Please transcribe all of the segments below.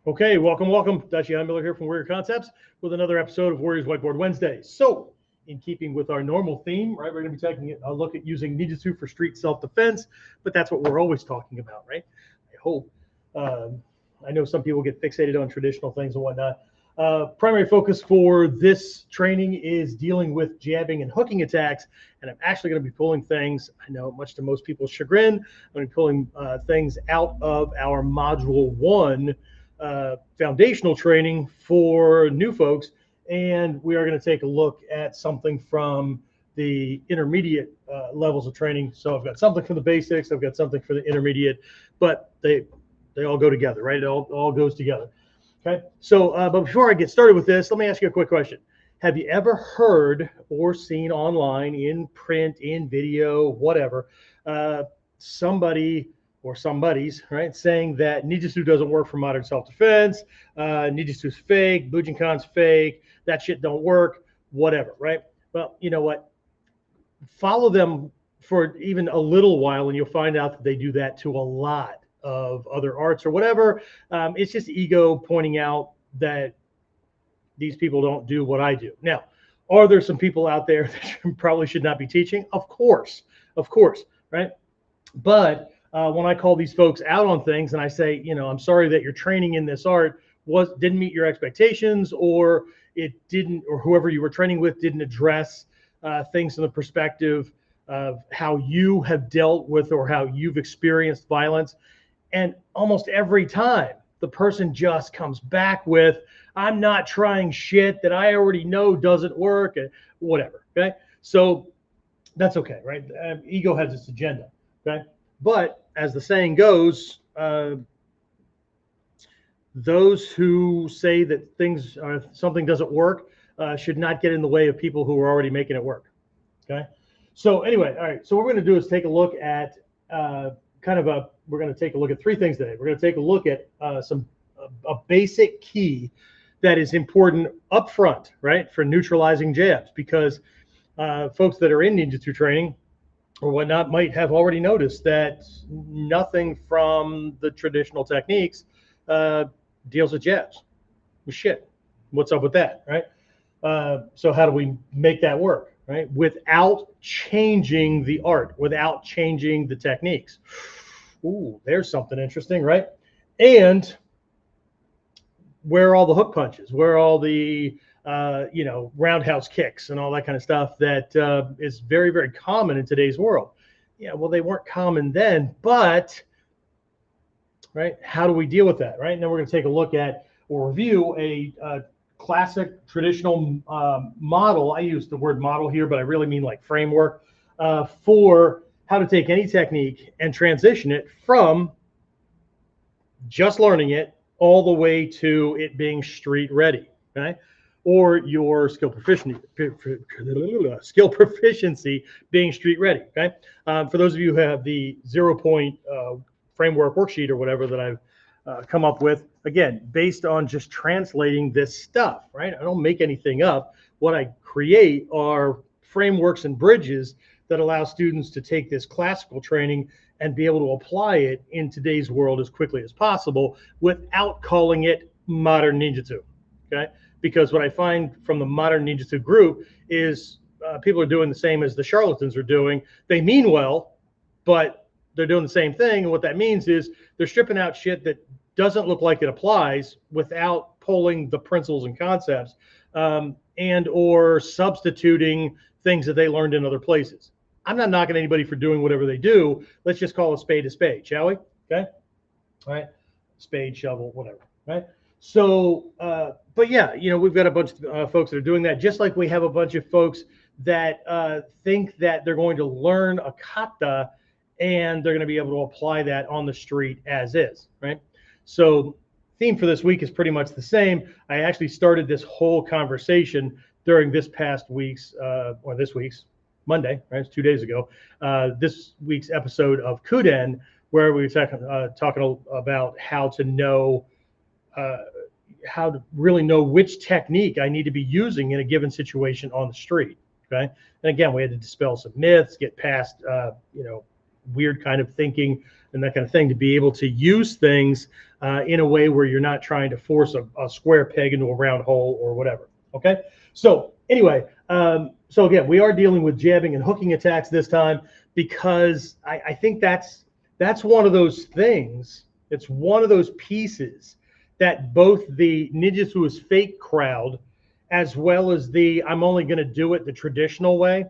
Okay, welcome. Dashi Miller here from Warrior Concepts with another episode of Warriors Whiteboard Wednesdays. So, in keeping with our normal theme, right, we're going to be taking a look at using Ninjutsu for street self-defense, but that's what we're always talking about, right? I hope. I know some people get fixated on traditional things and whatnot. Primary focus for this training is dealing with jabbing and hooking attacks, and I'm actually going to be pulling things, I know much to most people's chagrin, I'm going to be pulling things out of our Module 1 foundational training for new folks, and we are going to take a look at something from the intermediate levels of training. So I've got something for the basics, I've got something for the intermediate, but they all go together, right? It all goes together. Okay. So, but before I get started with this, let me ask you a quick question. Have you ever heard or seen online, in print, in video, whatever, somebody or somebody's, right, saying that Ninjutsu doesn't work for modern self-defense, Ninjutsu's fake, Bujinkan's fake, that shit don't work, whatever, right? Well, you know what? Follow them for even a little while, and you'll find out that they do that to a lot of other arts or whatever. It's just ego pointing out that these people don't do what I do. Now, are there some people out there that probably should not be teaching? Of course, right? But when I call these folks out on things and I say, you know, I'm sorry that your training in this art didn't meet your expectations, or it didn't, or whoever you were training with didn't address things from the perspective of how you have dealt with or how you've experienced violence. And almost every time the person just comes back with, I'm not trying shit that I already know doesn't work, and whatever. Okay. So that's okay, right? Ego has its agenda. Okay. But as the saying goes, those who say that something doesn't work should not get in the way of people who are already making it work. Okay. So anyway, all right. So what we're going to do is take a look at we're going to take a look at three things today. We're going to take a look at a basic key that is important up front, right, for neutralizing jabs, because folks that are in Ninjutsu training or whatnot might have already noticed that nothing from the traditional techniques deals with jabs. Well, shit, what's up with that, right? So how do we make that work, right, without changing the art, without changing the techniques? Ooh, there's something interesting, right? And where are all the hook punches? Where are all the roundhouse kicks and all that kind of stuff that is very, very common in today's world? Yeah, well, they weren't common then, but right, how do we deal with that, right? And then we're going to take a look at or review a classic traditional model. I use the word model here, but I really mean like framework for how to take any technique and transition it from just learning it all the way to it being street ready, okay? Or your skill proficiency being street ready, okay? For those of you who have the 0-point framework worksheet or whatever that I've come up with, again, based on just translating this stuff, right? I don't make anything up. What I create are frameworks and bridges that allow students to take this classical training and be able to apply it in today's world as quickly as possible without calling it modern ninjutsu, okay? Because what I find from the modern ninjutsu group is people are doing the same as the charlatans are doing. They mean well, but they're doing the same thing. And what that means is they're stripping out shit that doesn't look like it applies without pulling the principles and concepts and or substituting things that they learned in other places. I'm not knocking anybody for doing whatever they do. Let's just call a spade, shall we? Okay. All right. Spade, shovel, whatever. Right. So, but yeah, you know, we've got a bunch of folks that are doing that, just like we have a bunch of folks that think that they're going to learn a kata and they're going to be able to apply that on the street as is, right? So theme for this week is pretty much the same. I actually started this whole conversation during this past week's, or this week's, Monday, right? It's 2 days ago. This week's episode of Kuden, where we were talking about how to know, how to really know which technique I need to be using in a given situation on the street. Okay. And again, we had to dispel some myths, get past, weird kind of thinking and that kind of thing, to be able to use things in a way where you're not trying to force a square peg into a round hole or whatever. Okay. So anyway, so again, we are dealing with jabbing and hooking attacks this time, because I think that's one of those things. It's one of those pieces that both the Ninjutsu is fake crowd, as well as the I'm only going to do it the traditional way,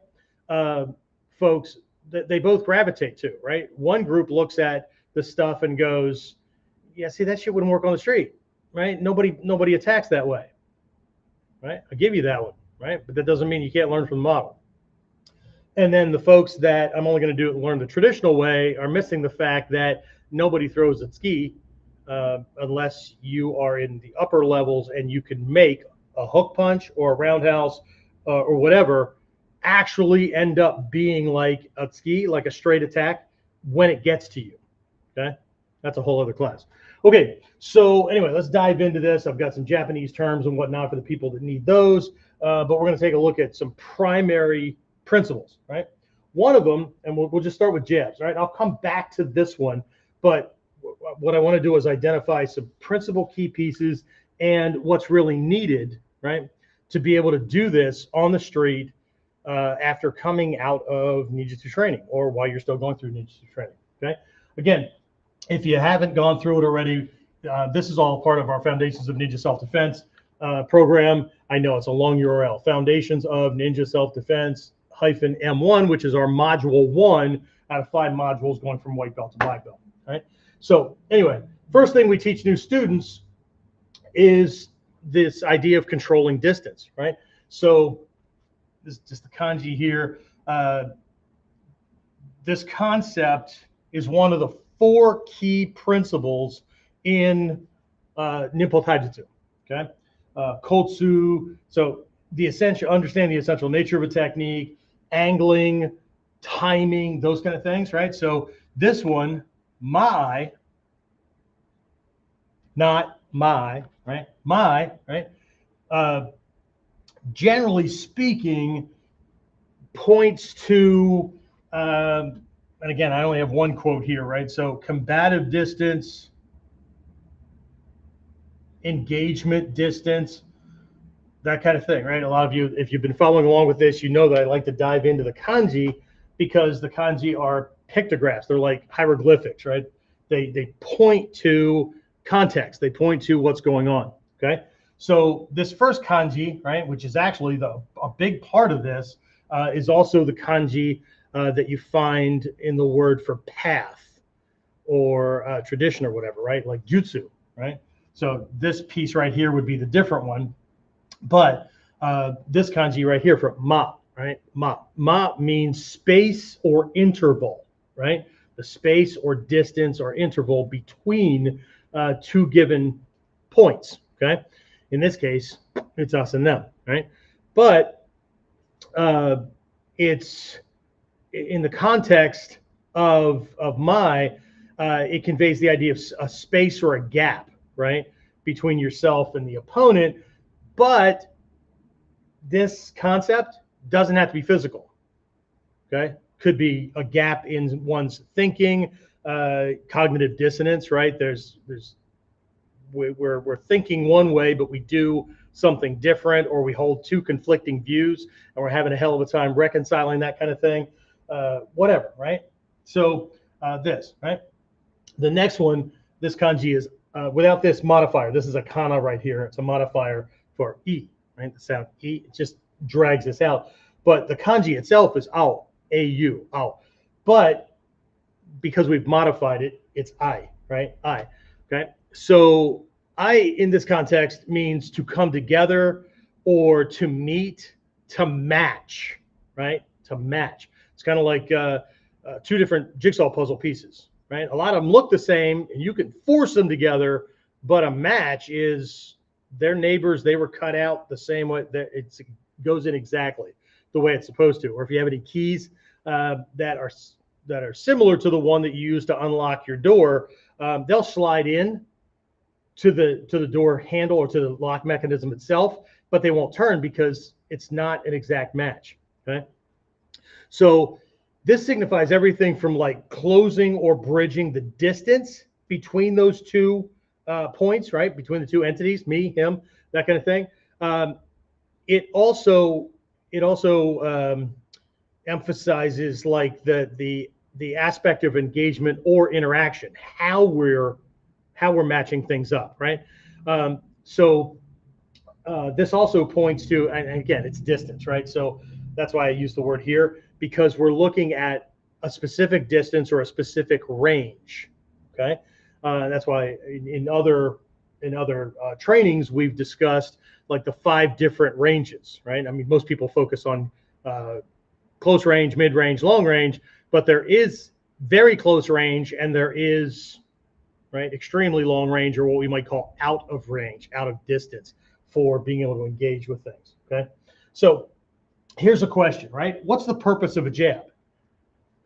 folks, they both gravitate to, right? One group looks at the stuff and goes, yeah, see, that shit wouldn't work on the street, right? Nobody attacks that way, right? I'll give you that one, right? But that doesn't mean you can't learn from the model. And then the folks that I'm only going to do it and learn the traditional way are missing the fact that nobody throws a ski unless you are in the upper levels and you can make a hook punch or a roundhouse or whatever actually end up being like a ski, like a straight attack when it gets to you. Okay, that's a whole other class. Okay, so anyway, let's dive into this. I've got some Japanese terms and whatnot for the people that need those, but we're going to take a look at some primary principles, right? One of them, and we'll just start with jabs, right? I'll come back to this one, but what I want to do is identify some principal key pieces and what's really needed, right, to be able to do this on the street after coming out of Ninjutsu training or while you're still going through Ninjutsu training. Okay, again, if you haven't gone through it already, this is all part of our Foundations of Ninja Self-Defense program. I know it's a long URL, Foundations of Ninja Self-Defense -M1, which is our module 1 out of 5 modules going from white belt to black belt. Right. So anyway, first thing we teach new students is this idea of controlling distance. Right. So this is just the kanji here. This concept is one of the 4 key principles in Ninpo Taijutsu. Okay. Kotsu. So understand the essential nature of a technique, angling, timing, those kind of things, right? So this one, not my, right? Right? Generally speaking, points to, and again, I only have one quote here, right? So combative distance, engagement distance, that kind of thing, right? A lot of you, if you've been following along with this, you know that I like to dive into the kanji because the kanji are pictographs. They're like hieroglyphics, right? They point to context. They point to what's going on, okay? So this first kanji, right, which is actually a big part of this, is also the kanji that you find in the word for path or tradition or whatever, right? Like jutsu, right? So this piece right here would be the different one. But this kanji right here for ma, right? Ma means space or interval, right? The space or distance or interval between 2 given points, okay? In this case, it's us and them, right? But it's in the context of it conveys the idea of a space or a gap, right, between yourself and the opponent. But this concept doesn't have to be physical, okay? Could be a gap in one's thinking, cognitive dissonance, right? We're thinking one way, but we do something different, or we hold 2 conflicting views, and we're having a hell of a time reconciling that kind of thing, whatever, right? So this, right? The next one, this kanji is without this modifier. This is a kana right here. It's a modifier for E, right? The sound E, it just drags this out. But the kanji itself is ao, A-U, ao. But because we've modified it, it's I, right? I, okay? So I, in this context, means to come together or to meet, to match, right? To match. It's kind of like 2 different jigsaw puzzle pieces, right? A lot of them look the same, and you can force them together, but a match is their neighbors, they were cut out the same way, that it goes in exactly the way it's supposed to. Or if you have any keys that are similar to the one that you use to unlock your door, they'll slide in to the door handle or to the lock mechanism itself, but they won't turn because it's not an exact match. Okay, so This signifies everything from like closing or bridging the distance between those two points, right? Between the two entities, me, him, that kind of thing. It also emphasizes like the aspect of engagement or interaction, how we're matching things up, right? So this also points to, and again, it's distance, right? So that's why I use the word here, because we're looking at a specific distance or a specific range. Okay, that's why in other trainings we've discussed like the 5 different ranges, right? I mean, most people focus on close range, mid range, long range, but there is very close range and there is, right, extremely long range, or what we might call out of range, out of distance, for being able to engage with things. Okay, so here's a question, right? What's the purpose of a jab?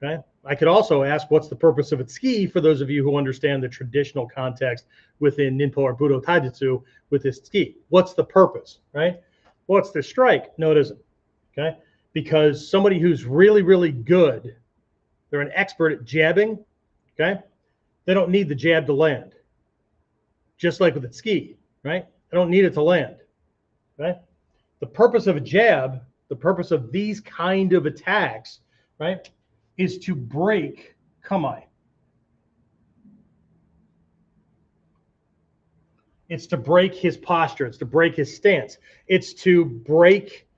Okay, I could also ask, what's the purpose of a tsuki, for those of you who understand the traditional context within Ninpo or Budo Taijutsu with this tsuki. What's the purpose, right? What's the strike? No, it isn't. Okay, because somebody who's really, really good, they're an expert at jabbing, okay? They don't need the jab to land. Just like with the tsuki, right? I don't need it to land, right? The purpose of a jab, the purpose of these kind of attacks, right, is to break kamae. It's to break his posture. It's to break his stance. It's to break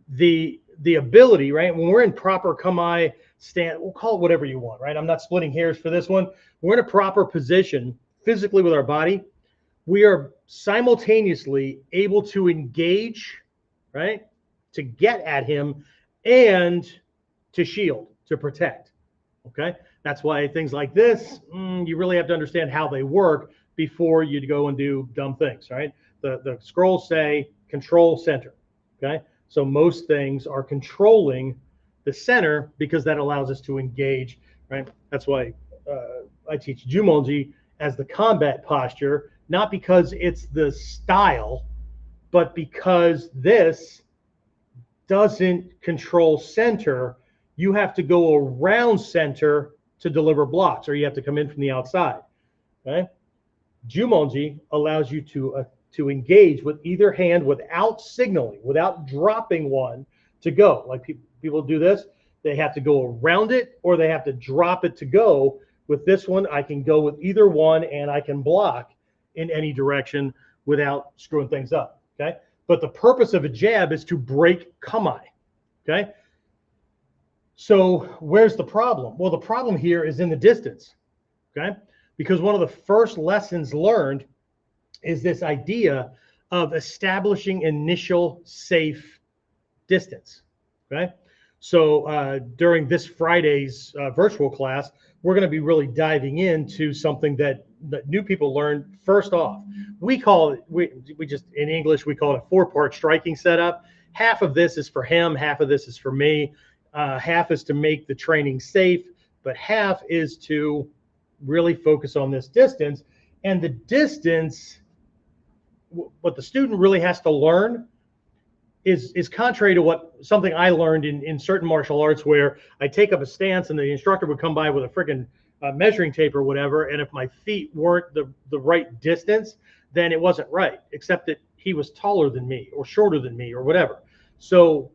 the ability, right? When we're in proper kamae stance, we'll call it whatever you want, right? I'm not splitting hairs for this one. We're in a proper position physically with our body. We are simultaneously able to engage, right, to get at him and to shield, to protect. Okay, that's why things like this, you really have to understand how they work before you go and do dumb things, right? The scrolls say control center. Okay, so most things are controlling the center because that allows us to engage, right? That's why I teach Jumonji as the combat posture, not because it's the style, but because this doesn't control center. You have to go around center to deliver blocks, or you have to come in from the outside. Okay? Jumonji allows you to engage with either hand without signaling, without dropping one to go. Like people do this, they have to go around it or they have to drop it to go. With this one, I can go with either one and I can block in any direction without screwing things up. Okay, but the purpose of a jab is to break kamae. Okay, so where's the problem? Well, the problem here is in the distance. Okay, because one of the first lessons learned is this idea of establishing initial safe distance. Okay, so during this Friday's virtual class, we're going to be really diving into something that new people learn. First off, we call it, we just, in English, we call it a 4-part striking setup. Half of this is for him, half of this is for me. Half is to make the training safe, but half is to really focus on this distance. And the distance, what the student really has to learn is contrary to something I learned in certain martial arts, where I take up a stance and the instructor would come by with a freaking measuring tape or whatever, and if my feet weren't the right distance, then it wasn't right, except that he was taller than me or shorter than me or whatever. So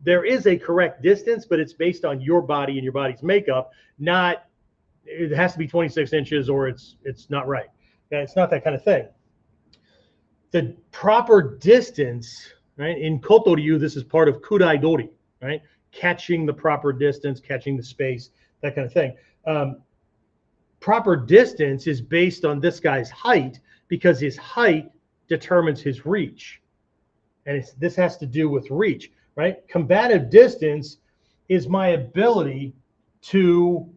there is a correct distance, but it's based on your body and your body's makeup. Not it has to be 26 inches or it's not right. Okay? It's not that kind of thing. The proper distance, right? In Kotoryu, this is part of Kudai Dori, right? Catching the proper distance, catching the space, that kind of thing. Proper distance is based on this guy's height, because his height determines his reach. And this has to do with reach, right? Combative distance is my ability to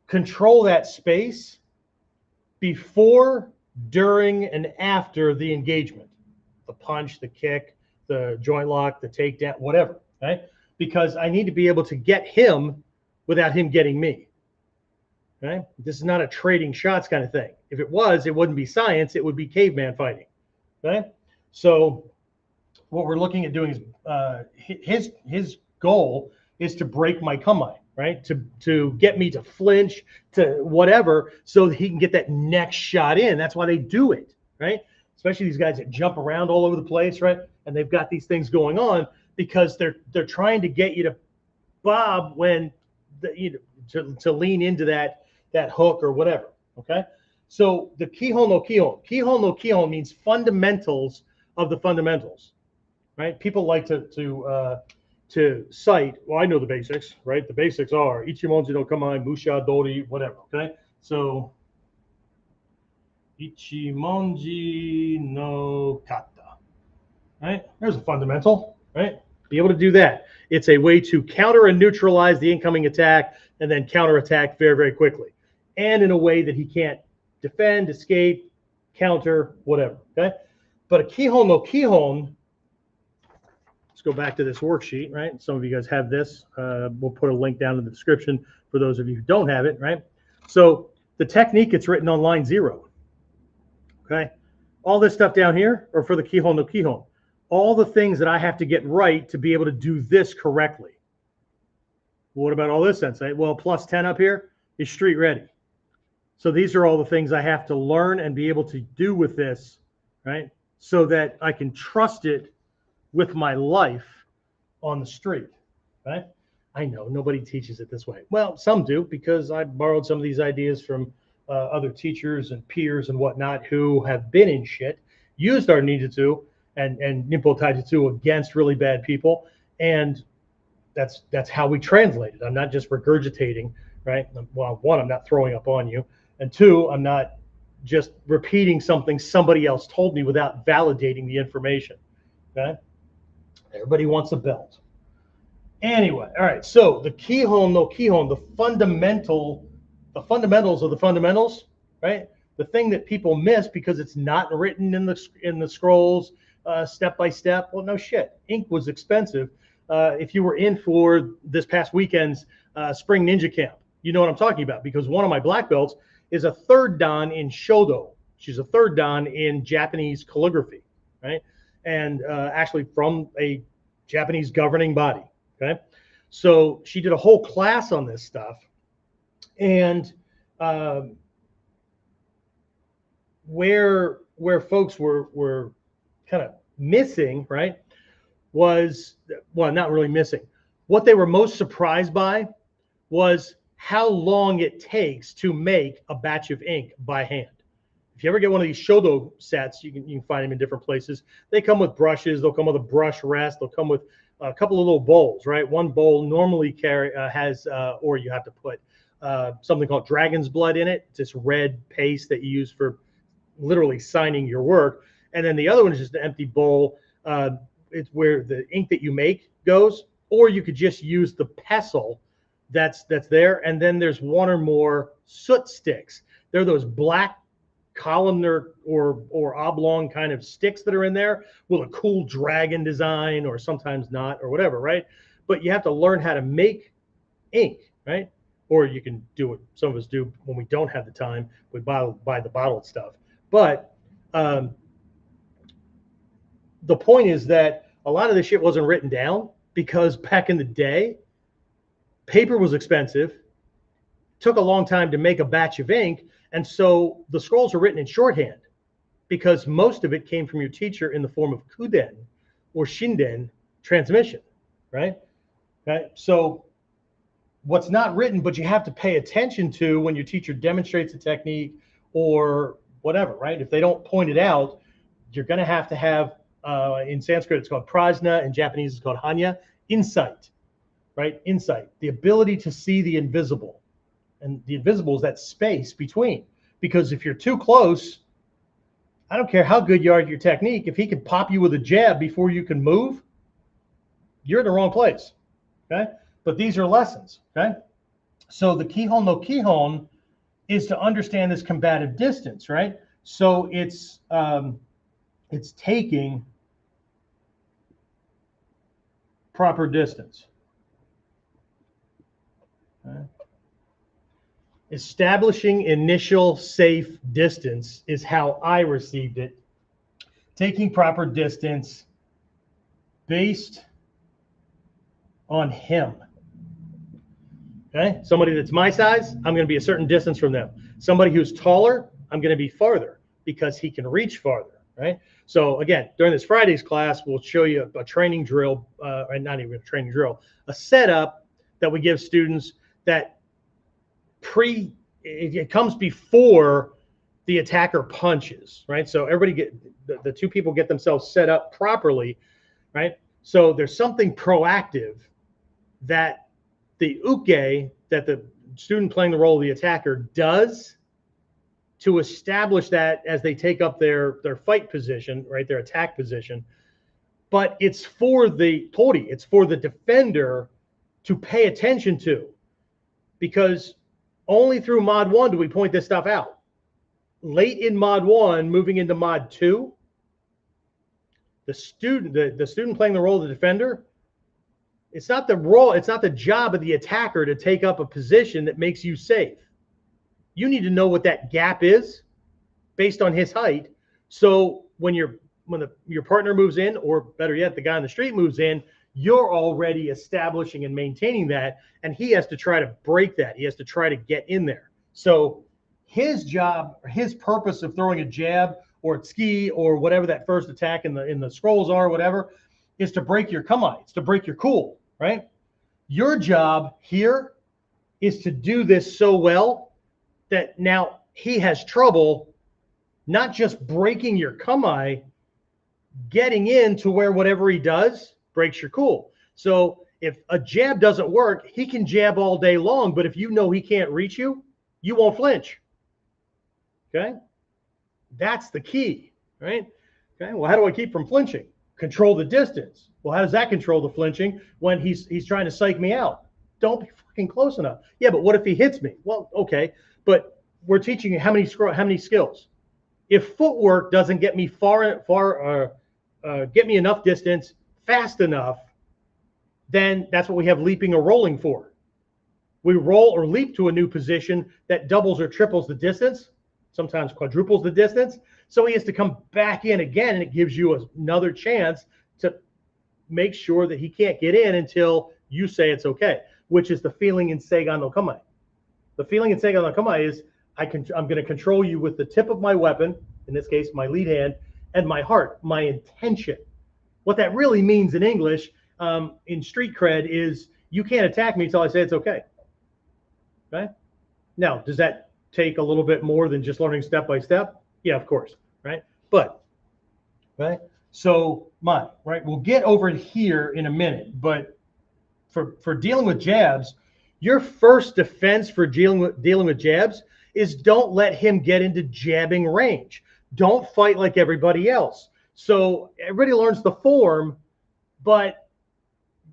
control that space before, during, and after the engagement. The punch, the kick, the joint lock, the takedown, whatever, right? Because I need to be able to get him without him getting me. Right? This is not a trading shots kind of thing. If it was, it wouldn't be science. It would be caveman fighting. Okay? So what we're looking at doing is his goal is to break my kamae. right? To get me to flinch, to whatever, so that he can get that next shot in. That's why they do it, right? Especially these guys that jump around all over the place, right? And they've got these things going on because they're trying to get you to bob when to lean into that hook or whatever. Okay. So the kihon no kihon means fundamentals of the fundamentals, right? People like to cite, well, I know the basics, right? The basics are ichimonji no kamae, musha, dori, whatever. Okay. So ichimonji no kata, right? There's a fundamental, right? Be able to do that. It's a way to counter and neutralize the incoming attack and then counterattack very, very quickly. And in a way that he can't defend, escape, counter, whatever, okay? But a kihon no kihon, let's go back to this worksheet, right? Some of you guys have this. We'll put a link down in the description for those of you who don't have it, right? So the technique gets written on line 0, okay? All this stuff down here are for the kihon no kihon. All the things that I have to get right to be able to do this correctly. What about all this sensei? Well, plus 10 up here is street ready. So these are all the things I have to learn and be able to do with this, right? So that I can trust it with my life on the street, right? I know nobody teaches it this way. Well, some do, because I borrowed some of these ideas from other teachers and peers and whatnot who have been in shit, used our ninjutsu and Ninpo Taijutsu against really bad people, and that's how we translate it. I'm not just regurgitating, right? Well, one, I'm not throwing up on you, and two, I'm not just repeating something somebody else told me without validating the information. Okay? Everybody wants a belt. Anyway, all right. So the kihon no kihon, the fundamentals of the fundamentals, right? The thing that people miss because it's not written in the scrolls step by step. Well, no shit. Ink was expensive. If you were in for this past weekend's spring ninja camp, you know what I'm talking about, because one of my black belts is a 3rd dan in Shodo. She's a 3rd dan in Japanese calligraphy, right? And actually from a Japanese governing body, okay? So she did a whole class on this stuff. And where folks were kind of missing, right, was, well, not really missing. What they were most surprised by was how long it takes to make a batch of ink by hand. If you ever get one of these Shodo sets, you can find them in different places. They come with brushes. They'll come with a brush rest. They'll come with a couple of little bowls, right? One bowl normally has, or you have to put something called dragon's blood in it. It's this red paste that you use for literally signing your work. And then the other one is just an empty bowl. It's where the ink that you make goes, or you could just use the pestle that's there. And then there's one or more soot sticks. They're those black columnar or oblong kind of sticks that are in there with a cool dragon design, or sometimes not, or whatever, right? But you have to learn how to make ink, right? Or you can do what some of us do when we don't have the time. We buy the bottled stuff. But the point is that a lot of this shit wasn't written down because back in the day, paper was expensive, took a long time to make a batch of ink, and so the scrolls are written in shorthand because most of it came from your teacher in the form of kuden or shinden transmission, right? Okay. So what's not written, but you have to pay attention to when your teacher demonstrates a technique or whatever, right? If they don't point it out, you're going to have, in Sanskrit, it's called prajna. In Japanese, it's called hanya, insight, right? Insight, the ability to see the invisible. And the invisible is that space between. Because if you're too close, I don't care how good you are at your technique, if he can pop you with a jab before you can move, you're in the wrong place, okay? But these are lessons, okay? So the kihon no kihon is to understand this combative distance, right? So it's taking proper distance. Okay. Establishing initial safe distance is how I received it. Taking proper distance based on him. Okay, somebody that's my size, I'm going to be a certain distance from them. Somebody who's taller, I'm going to be farther because he can reach farther, right? So again, during this Friday's class, we'll show you a training drill, or not even a training drill, a setup that we give students that it comes before the attacker punches, right? So everybody the two people get themselves set up properly, right? So there's something proactive that the uke, that the student playing the role of the attacker does to establish that as they take up their fight position, right, their attack position. But it's for the tori, it's for the defender to pay attention to, because only through mod 1 do we point this stuff out. Late in mod 1, moving into mod 2, the student playing the role of the defender, it's not the job of the attacker to take up a position that makes you safe. You need to know what that gap is based on his height. So when your partner moves in, or better yet, the guy on the street moves in, you're already establishing and maintaining that, and he has to try to break that. He has to try to get in there. So his job, or his purpose of throwing a jab or a tsuki or whatever that first attack in the scrolls are, whatever, is to break your kamae. It's to break your cool, right? Your job here is to do this so well that now he has trouble not just breaking your kamae, getting into where whatever he does breaks your cool. So if a jab doesn't work, he can jab all day long, but if you know he can't reach you, you won't flinch. Okay? That's the key, right? Okay, well, how do I keep from flinching? Control the distance. Well, how does that control the flinching when he's trying to psych me out? Don't be fucking close enough. Yeah, but what if he hits me? Well, okay, but we're teaching you how many skills. If footwork doesn't get me get me enough distance fast enough, then that's what we have leaping or rolling for. We roll or leap to a new position that doubles or triples the distance, sometimes quadruples the distance. So he has to come back in again, and it gives you another chance to make sure that he can't get in until you say it's okay, which is the feeling in Seigan no Kamae. The feeling in Seigan no Kamae is I'm going to control you with the tip of my weapon, in this case, my lead hand, and my heart, my intention. What that really means in English, in street cred, is you can't attack me until I say it's okay. Okay? Now, does that take a little bit more than just learning step by step? Yeah, of course, right? But, right? So, right? We'll get over here in a minute, but for dealing with jabs, your first defense for dealing with jabs is don't let him get into jabbing range. Don't fight like everybody else. So everybody learns the form, but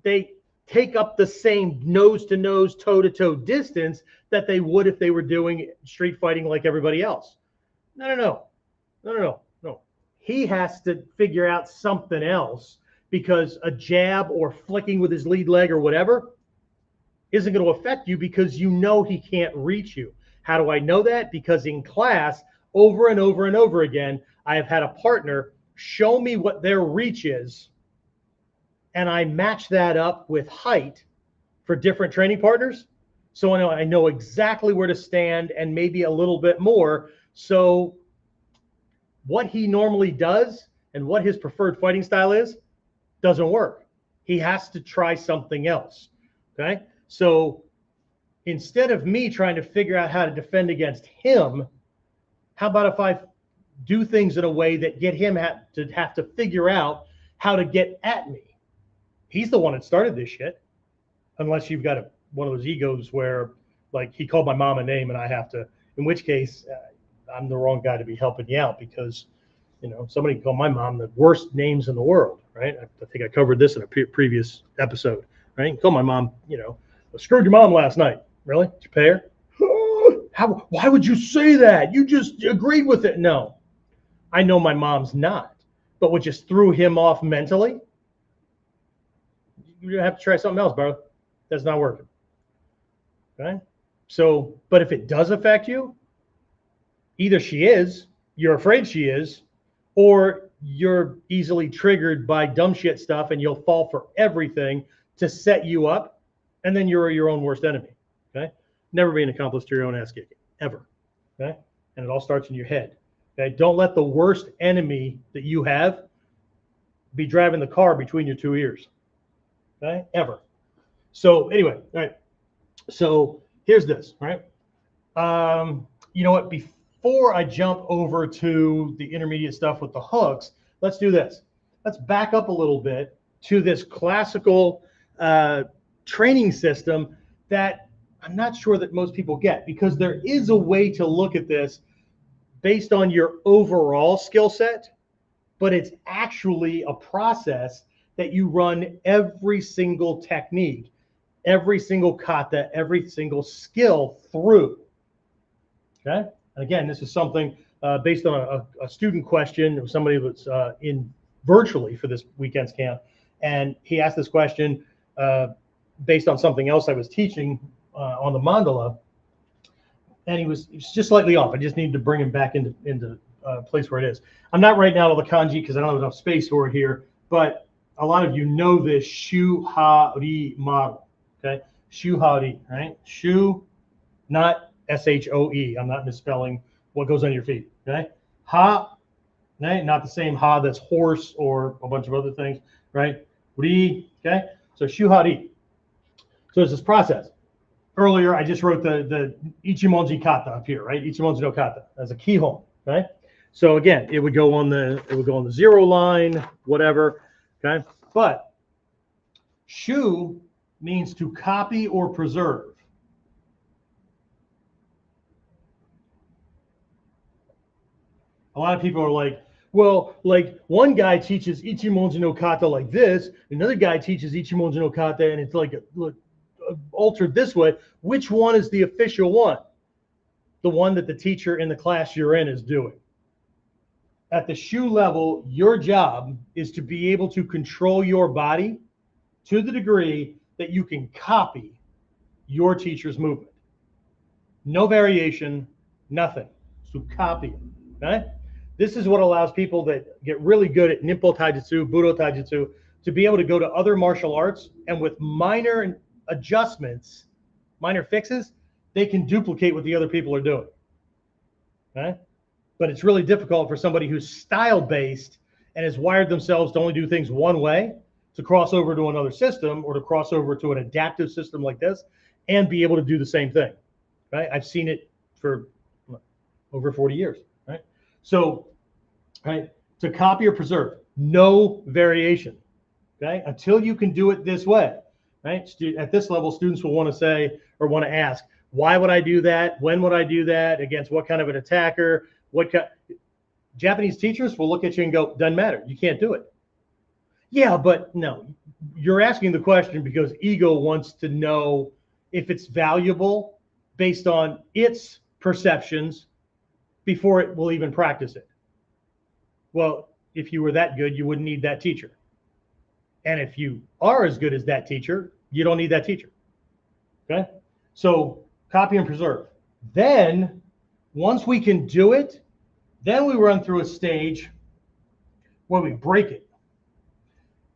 they take up the same nose-to-nose, toe-to-toe distance that they would if they were doing street fighting like everybody else. No. He has to figure out something else, because a jab or flicking with his lead leg or whatever isn't going to affect you, because you know he can't reach you. How do I know that? Because in class, over and over and over again, I have had a partner show me what their reach is, and I match that up with height for different training partners. So I know exactly where to stand and maybe a little bit more. So what he normally does and what his preferred fighting style is doesn't work. He has to try something else. Okay? So instead of me trying to figure out how to defend against him, how about if I do things in a way that get him to have to figure out how to get at me? He's the one that started this shit. Unless you've got one of those egos where, like, he called my mom a name and I have to, in which case I'm the wrong guy to be helping you out, because, somebody called my mom the worst names in the world, right? I think I covered this in a previous episode, right? You call my mom, I screwed your mom last night. Really? Did you pay her? Why would you say that? You just agreed with it. No, I know my mom's not, but what just threw him off mentally, you have to try something else, bro. That's not working. Okay? So, but if it does affect you, either you're afraid she is, or you're easily triggered by dumb shit stuff and you'll fall for everything to set you up, and then you're your own worst enemy. never be an accomplice to your own ass kicking, ever. Okay? And it all starts in your head. Okay? Don't let the worst enemy that you have be driving the car between your two ears. Okay? Ever. So anyway, all right. So here's this, right? You know what? Before I jump over to the intermediate stuff with the hooks, let's do this. Let's back up a little bit to this classical training system that I'm not sure that most people get, because there is a way to look at this based on your overall skill set, but it's actually a process that you run every single technique, every single kata, every single skill through. Okay. And again, this is something based on a student question of somebody that's in virtually for this weekend's camp. And he asked this question based on something else I was teaching on the mandala. And he was just slightly off. I just needed to bring him back into place where it is. I'm not writing out all the kanji because I don't have enough space for it here, but a lot of you know this shu-ha-ri model. Okay. Shu-ha-ri, right? Shu, not S-H-O-E. I'm not misspelling what goes on your feet. Okay. Ha, right? Not the same ha that's horse or a bunch of other things, right? Ri, okay. So shu-ha-ri. So it's this process. Earlier, I just wrote the Ichimonji kata up here, right? Ichimonji no kata as a kihon, right? So again, it would go on the 0 line, whatever, okay? But shu means to copy or preserve. A lot of people are like, well, like one guy teaches Ichimonji no kata like this, another guy teaches Ichimonji no kata, and it's like altered this way. Which one is the official one? The one that the teacher in the class you're in is doing. At the shu level, your job is to be able to control your body to the degree that you can copy your teacher's movement. No variation, nothing. So copy it, okay? This is what allows people that get really good at Ninpo Taijutsu, Budo Taijutsu, to be able to go to other martial arts, and with minor adjustments, minor fixes, they can duplicate what the other people are doing. Okay? But it's really difficult for somebody who's style-based and has wired themselves to only do things one way to cross over to another system, or to cross over to an adaptive system like this and be able to do the same thing. Right? I've seen it for over 40 years. Right? So, right, to copy or preserve, no variation. Okay? Until you can do it this way. Right? At this level, students will want to say, or want to ask, why would I do that? When would I do that? Against what kind of an attacker? Japanese teachers will look at you and go, doesn't matter. You can't do it. Yeah, but no, you're asking the question because ego wants to know if it's valuable based on its perceptions before it will even practice it. Well, if you were that good, you wouldn't need that teacher. And if you are as good as that teacher, you don't need that teacher. Okay? So copy and preserve. Then, once we can do it, then we run through a stage where we break it.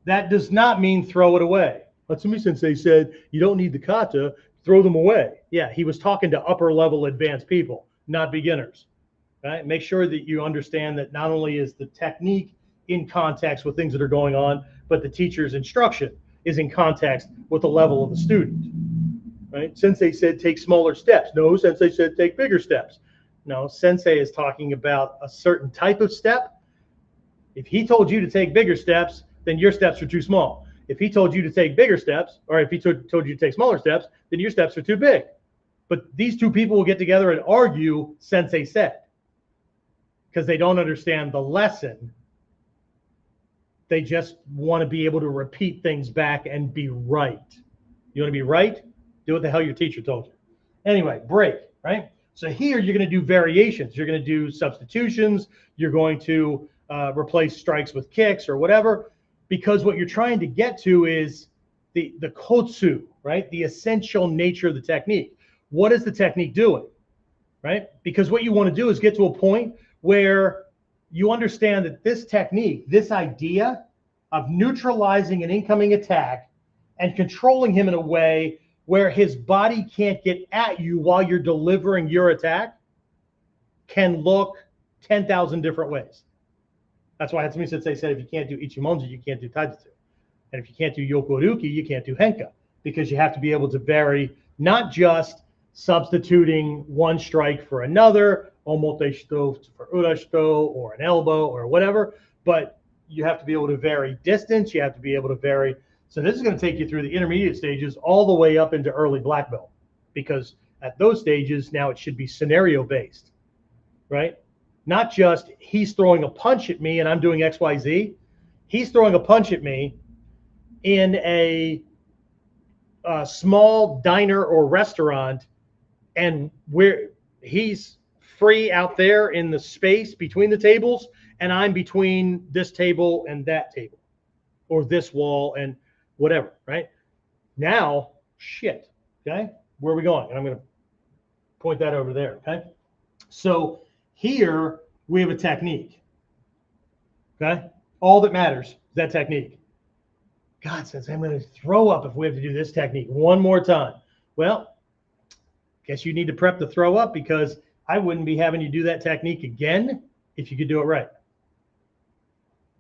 That does not mean throw it away. Hatsumi Sensei said, you don't need the kata, throw them away. Yeah, he was talking to upper level advanced people, not beginners. Right? Make sure that you understand that not only is the technique in context with things that are going on, but the teacher's instruction is in context with the level of the student. Right? Sensei said take smaller steps. No, Sensei said take bigger steps. No, Sensei is talking about a certain type of step. If he told you to take bigger steps, then your steps are too small. If he told you to take bigger steps, or if he told you to take smaller steps, then your steps are too big. But these two people will get together and argue Sensei said, because they don't understand the lesson. They just want to be able to repeat things back and be right. You want to be right? Do what the hell your teacher told you. Anyway, break, right? So here you're going to do variations. You're going to do substitutions. You're going to replace strikes with kicks or whatever, because what you're trying to get to is the kotsu, right? The essential nature of the technique. What is the technique doing, right? Because what you want to do is get to a point where you understand that this technique, this idea of neutralizing an incoming attack and controlling him in a way where his body can't get at you while you're delivering your attack can look 10,000 different ways. That's why Hatsumi Sensei said if you can't do Ichimonji, you can't do Taijutsu. And if you can't do Yokoryuki, you can't do Henka, because you have to be able to vary, not just substituting one strike for another, omote-shito for ura-shito, or an elbow, or whatever, but you have to be able to vary distance, you have to be able to vary. So this is going to take you through the intermediate stages all the way up into early black belt, because at those stages, now it should be scenario-based, right? Not just he's throwing a punch at me and I'm doing XYZ. He's throwing a punch at me in a small diner or restaurant, and where he's free out there in the space between the tables, and I'm between this table and that table, or this wall and whatever, right? Now, shit, okay? Where are we going? And I'm going to point that over there, okay? So here we have a technique, okay? All that matters is that technique. God, since I'm going to throw up if we have to do this technique one more time. Well, guess you need to prep to throw up, because I wouldn't be having you do that technique again if you could do it right.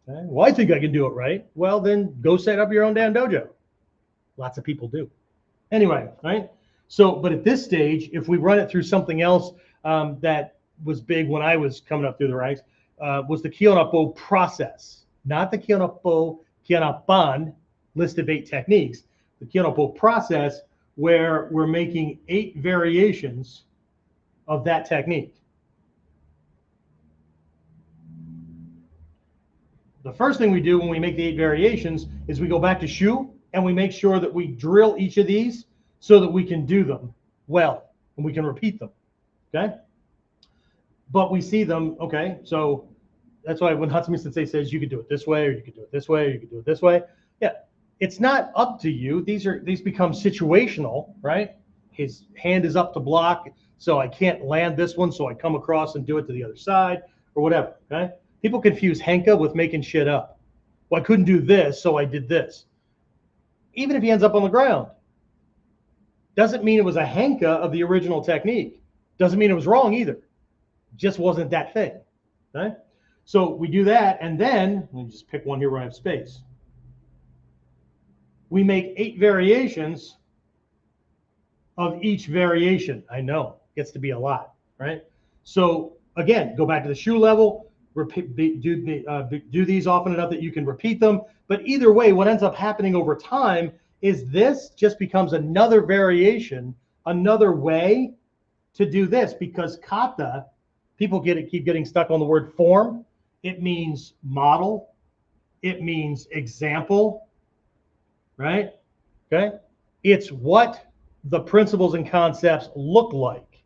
Okay? Well, I think I can do it right. Well, then go set up your own damn dojo. Lots of people do. Anyway, right? So, but at this stage, if we run it through something else that was big when I was coming up through the ranks, was the Kyonapo process. Not the Kyonapan list of 8 techniques. The Kyonapo process, where we're making 8 variations of that technique. The first thing we do when we make the 8 variations is we go back to Shu and we make sure that we drill each of these so that we can do them well and we can repeat them, okay? But we see them, okay, so that's why when Hatsumi Sensei says you could do it this way, or you could do it this way, or you could do it this way, yeah, it's not up to you. These become situational, right? His hand is up to block, so I can't land this one, so I come across and do it to the other side, or whatever, okay? People confuse Henka with making shit up. Well, I couldn't do this, so I did this. Even if he ends up on the ground, doesn't mean it was a Henka of the original technique. Doesn't mean it was wrong either. Just wasn't that thing, okay? So we do that, and then, let me just pick one here where I have space. We make 8 variations of each variation. I know, gets to be a lot, right? So again, go back to the Shu level, do these often enough that you can repeat them. But either way, what ends up happening over time is this just becomes another variation, another way to do this, because kata, people keep getting stuck on the word form. It means model. It means example, right? Okay. It's what the principles and concepts look like.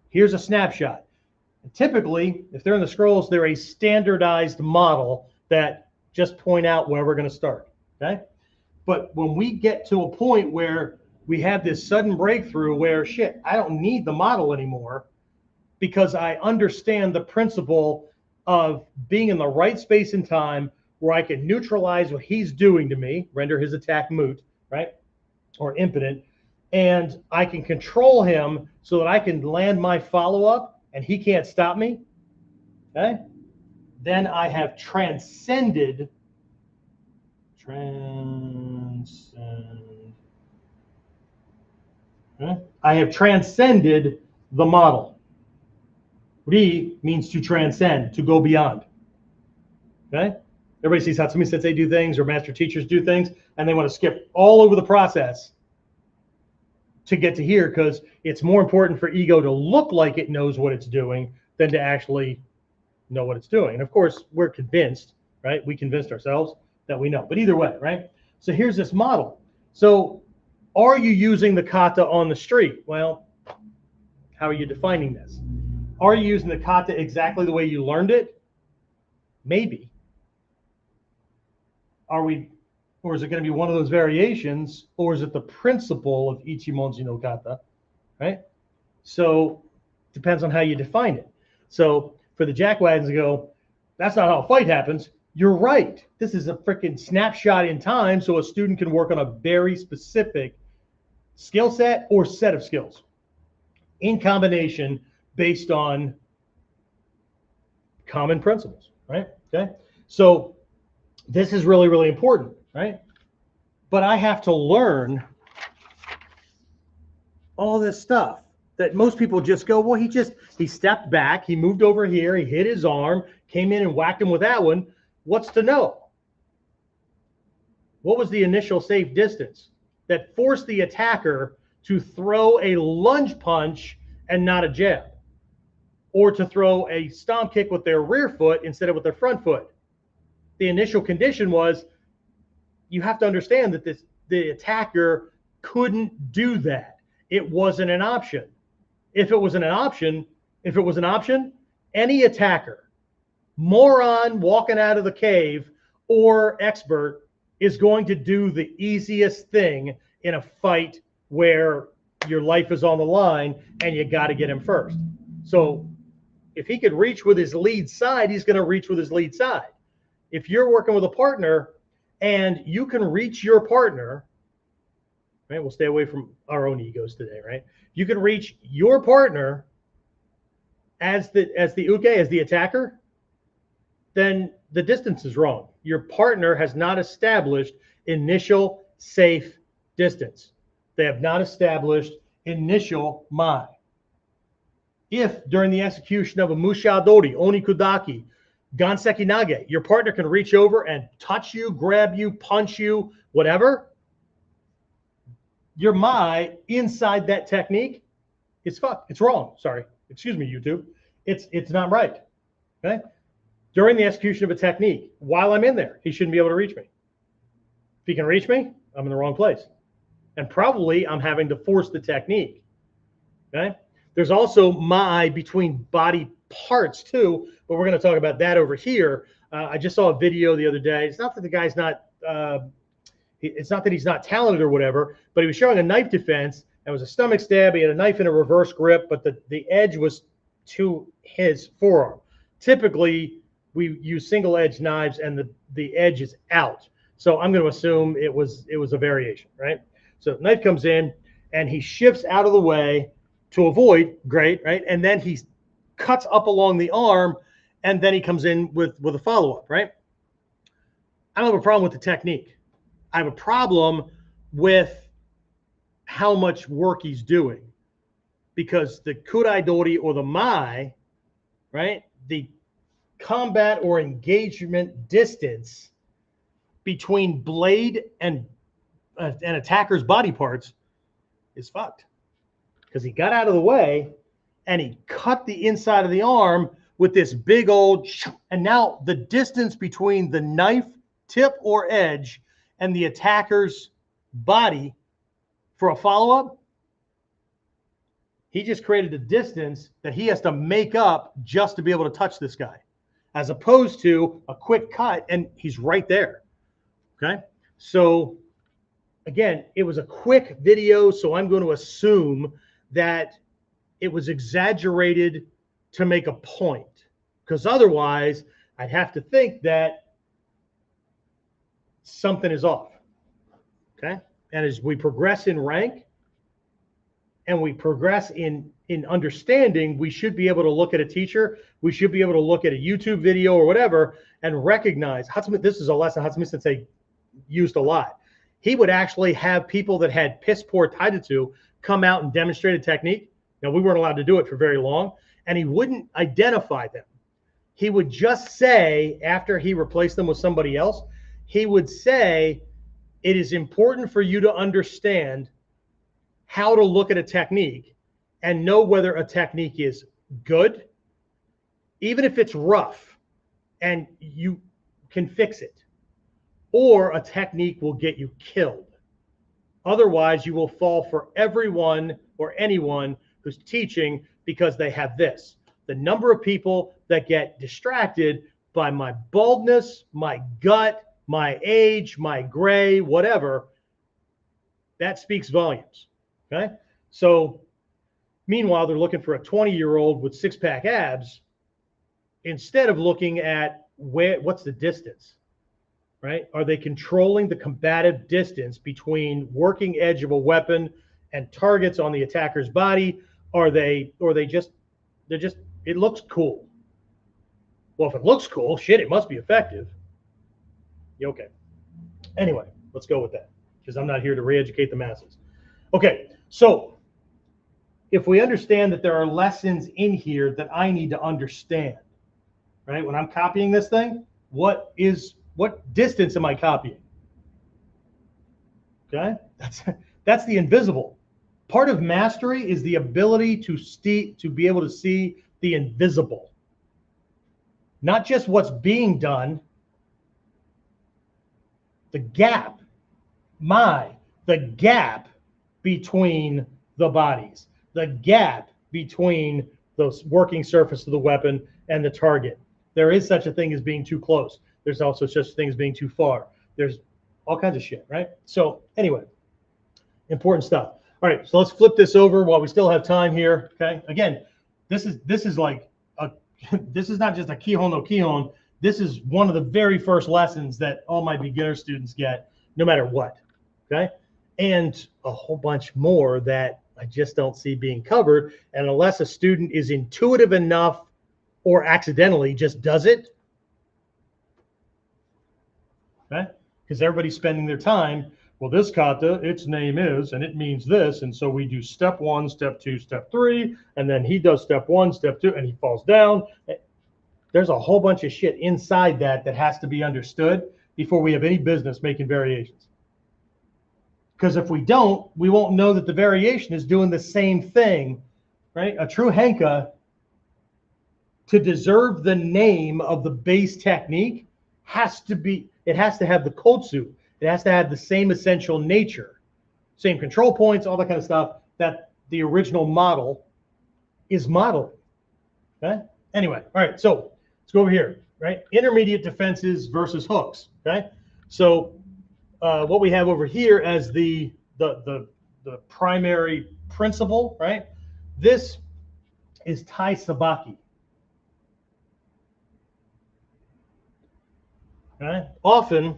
Here's a snapshot. And typically, if they're in the scrolls, they're a standardized model that just point out where we're going to start, okay? But when we get to a point where we have this sudden breakthrough where, shit, I don't need the model anymore because I understand the principle of being in the right space and time where I can neutralize what he's doing to me, render his attack moot, right? Or impotent, and I can control him so that I can land my follow-up and he can't stop me, okay? Then I have transcended, okay? I have transcended the model. Ri means to transcend, to go beyond, okay? Everybody sees Hatsumi Sensei do things or master teachers do things, and they want to skip all over the process to get to here because it's more important for ego to look like it knows what it's doing than to actually know what it's doing. And of course, we're convinced, right? We convinced ourselves that we know. But either way, right? So here's this model. So are you using the kata on the street? Well, how are you defining this? Are you using the kata exactly the way you learned it? Maybe. Or is it going to be one of those variations, or is it the principle of Ichimonji no kata, right? So depends on how you define it. So for the jackwagons to go, that's not how a fight happens. You're right. This is a freaking snapshot in time, so a student can work on a very specific skill set or set of skills in combination based on common principles, right? Okay. So this is really, really important, right? But I have to learn all this stuff that most people just go, well, he stepped back, he moved over here, he hit his arm, came in and whacked him with that one. What's to know? What was the initial safe distance that forced the attacker to throw a lunge punch and not a jab, or to throw a stomp kick with their rear foot instead of with their front foot? The initial condition was, you have to understand that the attacker couldn't do that. It wasn't an option. If it was an option, any attacker, moron walking out of the cave or expert, is going to do the easiest thing in a fight where your life is on the line and you got to get him first. So if he could reach with his lead side, he's going to reach with his lead side. If you're working with a partner and you can reach your partner, right? We'll stay away from our own egos today, right? You can reach your partner as the attacker, then the distance is wrong. Your partner has not established initial safe distance. They have not established initial mai. If during the execution of a mushadori, onikudaki, ganseki nage, your partner can reach over and touch you, grab you, punch you, whatever, your mai inside that technique is fucked. It's wrong. Sorry. Excuse me, YouTube. It's not right. Okay? During the execution of a technique, while I'm in there, he shouldn't be able to reach me. If he can reach me, I'm in the wrong place. And probably I'm having to force the technique. Okay? There's also mai between body parts too, but we're going to talk about that over here. I just saw a video the other day. It's not that the guy's not it's not that he's not talented or whatever, but he was showing a knife defense. It was a stomach stab. He had a knife in a reverse grip, but the edge was to his forearm. Typically, we use single edge knives and the edge is out. So I'm going to assume it was a variation, right? So the knife comes in and he shifts out of the way to avoid, great, right? And then he cuts up along the arm and then he comes in with a follow-up, right? I don't have a problem with the technique. I have a problem with how much work he's doing, because the kuraidori or the mai, right? The combat or engagement distance between blade and an attacker's body parts is fucked, because he got out of the way and he cut the inside of the arm with this big old, and now the distance between the knife tip or edge and the attacker's body for a follow-up, he just created a distance that he has to make up just to be able to touch this guy, as opposed to a quick cut and he's right there. Okay. So again, it was a quick video, so I'm going to assume that it was exaggerated to make a point, because otherwise I'd have to think that something is off. Okay. And as we progress in rank and we progress in understanding, we should be able to look at a teacher. We should be able to look at a YouTube video or whatever and recognize, this is a lesson Hatsumi Sensei used a lot. He would actually have people that had piss poor taijutsu come out and demonstrate a technique. Now, we weren't allowed to do it for very long, and he wouldn't identify them. He would just say, after he replaced them with somebody else, he would say, it is important for you to understand how to look at a technique and know whether a technique is good, even if it's rough and you can fix it, or a technique will get you killed. Otherwise, you will fall for everyone or anyone who's teaching because they have this. The number of people that get distracted by my baldness, my gut, my age, my gray, whatever, that speaks volumes. Okay. So meanwhile, they're looking for a 20-year-old with six-pack abs instead of looking at what's the distance, right? Are they controlling the combative distance between working edge of a weapon and targets on the attacker's body? Or they're just, it looks cool. Well, if it looks cool, shit, it must be effective. Okay. Anyway, let's go with that, because I'm not here to re-educate the masses. Okay, so if we understand that there are lessons in here that I need to understand, right? When I'm copying this thing, what distance am I copying? Okay, that's the invisible. Part of mastery is the ability to be able to see the invisible. Not just what's being done, the gap between the bodies, the gap between the working surface of the weapon and the target. There is such a thing as being too close. There's also such a thing as being too far. There's all kinds of shit, right? So anyway, important stuff. All right, so let's flip this over while we still have time here. Okay, again, this is like this is not just a Kihon no Kihon. This is one of the very first lessons that all my beginner students get, no matter what. Okay, and a whole bunch more that I just don't see being covered. And unless a student is intuitive enough or accidentally just does it, okay, because everybody's spending their time. Well, this kata, its name is, and it means this. And so we do step 1, step 2, step 3, and then he does step 1, step 2, and he falls down. There's a whole bunch of shit inside that has to be understood before we have any business making variations. Because if we don't, we won't know that the variation is doing the same thing, right? A true henka, to deserve the name of the base technique, has to have the kotsu. It has to have the same essential nature, same control points, all that kind of stuff that the original model is modeling. Okay. Anyway, all right. So let's go over here. Right. Intermediate defenses versus hooks. Okay. So what we have over here as the primary principle, right? This is Tai-Sabaki. Okay. Often,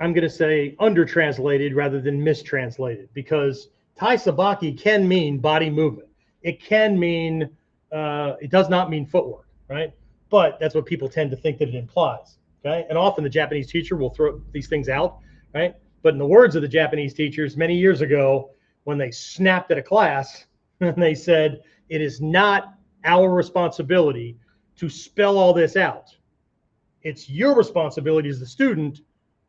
I'm going to say under-translated rather than mistranslated, because Tai-Sabaki can mean body movement. It can mean, it does not mean footwork, right? But that's what people tend to think that it implies, okay? And often the Japanese teacher will throw these things out, right? But in the words of the Japanese teachers many years ago, when they snapped at a class, and they said, it is not our responsibility to spell all this out. It's your responsibility as the student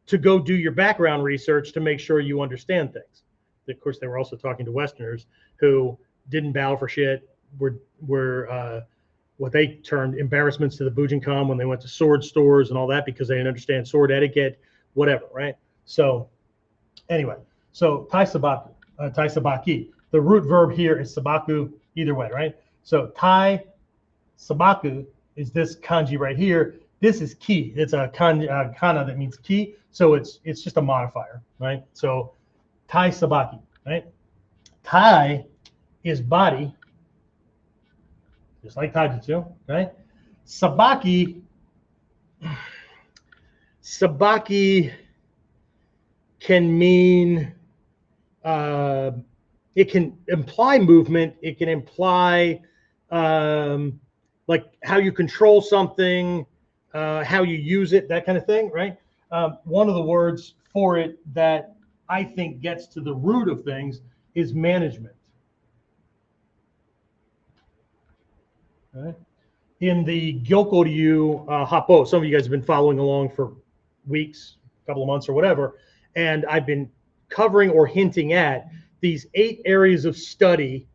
to go do your background research to make sure you understand things. Of course, they were also talking to Westerners who didn't bow for shit, were what they termed embarrassments to the Bujinkan when they went to sword stores and all that because they didn't understand sword etiquette, whatever, right? So anyway, so Tai-Sabaki. The root verb here is sabaku, either way, right? So Tai-Sabaku is this kanji right here. This is ki. It's a kana that means ki. So it's just a modifier, right? So Tai-Sabaki, right? Tai is body, just like taijutsu, right? Sabaki can mean, it can imply movement. It can imply like how you control something, how you use it, that kind of thing, right? One of the words for it that I think gets to the root of things is management. Right? In the Gyokoryu Happo, some of you guys have been following along for weeks, a couple of months or whatever, and I've been covering or hinting at these 8 areas of study